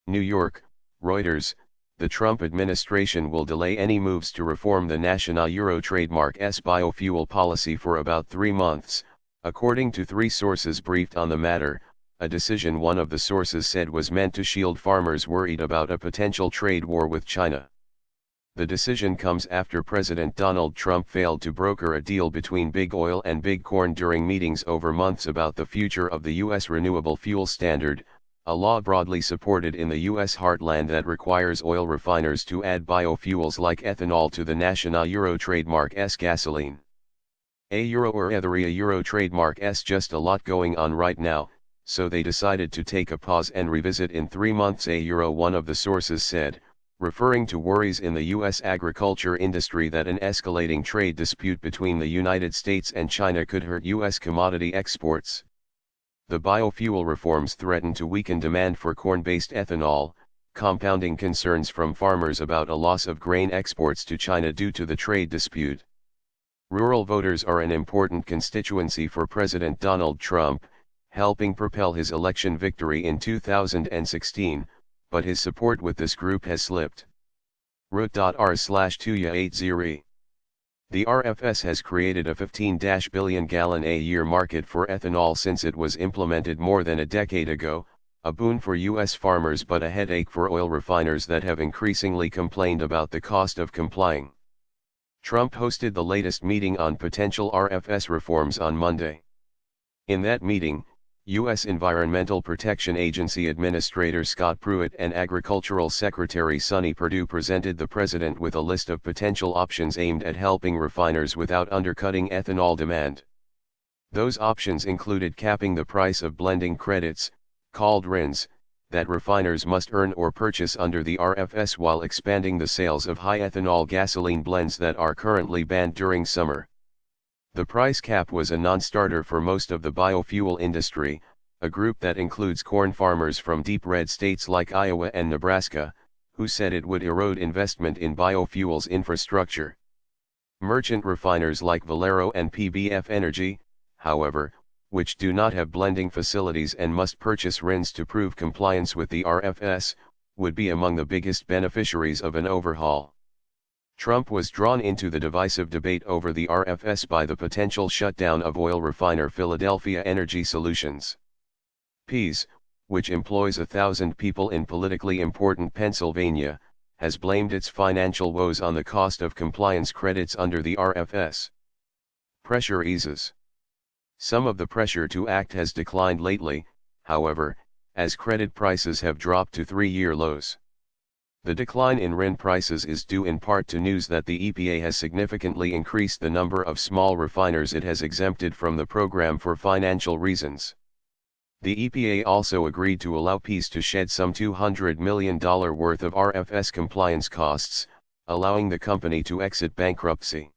New York, Reuters, the Trump administration will delay any moves to reform the National Euro trademark's biofuel policy for about 3 months, according to 3 sources briefed on the matter, a decision one of the sources said was meant to shield farmers worried about a potential trade war with China. The decision comes after President Donald Trump failed to broker a deal between Big Oil and Big Corn during meetings over months about the future of the U.S. Renewable Fuel Standard, a law broadly supported in the U.S. heartland that requires oil refiners to add biofuels like ethanol to the National Euro trademark's gasoline. A Euro trademark's just a lot going on right now, so they decided to take a pause and revisit in 3 months, one of the sources said, referring to worries in the U.S. agriculture industry that an escalating trade dispute between the United States and China could hurt U.S. commodity exports. The biofuel reforms threaten to weaken demand for corn-based ethanol, compounding concerns from farmers about a loss of grain exports to China due to the trade dispute. Rural voters are an important constituency for President Donald Trump, helping propel his election victory in 2016, but his support with this group has slipped. Root.r/2ya80. The RFS has created a 15 billion gallon a year market for ethanol since it was implemented more than a decade ago, a boon for U.S. farmers but a headache for oil refiners that have increasingly complained about the cost of complying. Trump hosted the latest meeting on potential RFS reforms on Monday. In that meeting, U.S. Environmental Protection Agency Administrator Scott Pruitt and Agricultural Secretary Sonny Perdue presented the president with a list of potential options aimed at helping refiners without undercutting ethanol demand. Those options included capping the price of blending credits, called RINs, that refiners must earn or purchase under the RFS while expanding the sales of high ethanol gasoline blends that are currently banned during summer. The price cap was a non-starter for most of the biofuel industry, a group that includes corn farmers from deep red states like Iowa and Nebraska, who said it would erode investment in biofuels infrastructure. Merchant refiners like Valero and PBF Energy, however, which do not have blending facilities and must purchase RINs to prove compliance with the RFS, would be among the biggest beneficiaries of an overhaul. Trump was drawn into the divisive debate over the RFS by the potential shutdown of oil refiner Philadelphia Energy Solutions. PES, which employs 1,000 people in politically important Pennsylvania, has blamed its financial woes on the cost of compliance credits under the RFS. Pressure eases. Some of the pressure to act has declined lately, however, as credit prices have dropped to 3-year lows. The decline in RIN prices is due in part to news that the EPA has significantly increased the number of small refiners it has exempted from the program for financial reasons. The EPA also agreed to allow PES to shed some $200 million worth of RFS compliance costs, allowing the company to exit bankruptcy.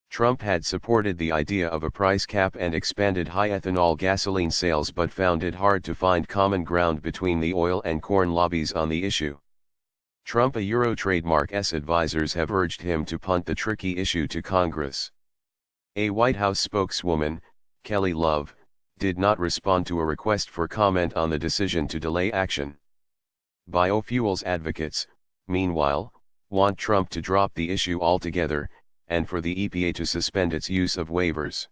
Trump had supported the idea of a price cap and expanded high ethanol gasoline sales but found it hard to find common ground between the oil and corn lobbies on the issue. Trump Euro trademark's advisors have urged him to punt the tricky issue to Congress. A White House spokeswoman, Kelly Love, did not respond to a request for comment on the decision to delay action. Biofuels advocates, meanwhile, want Trump to drop the issue altogether, and for the EPA to suspend its use of waivers.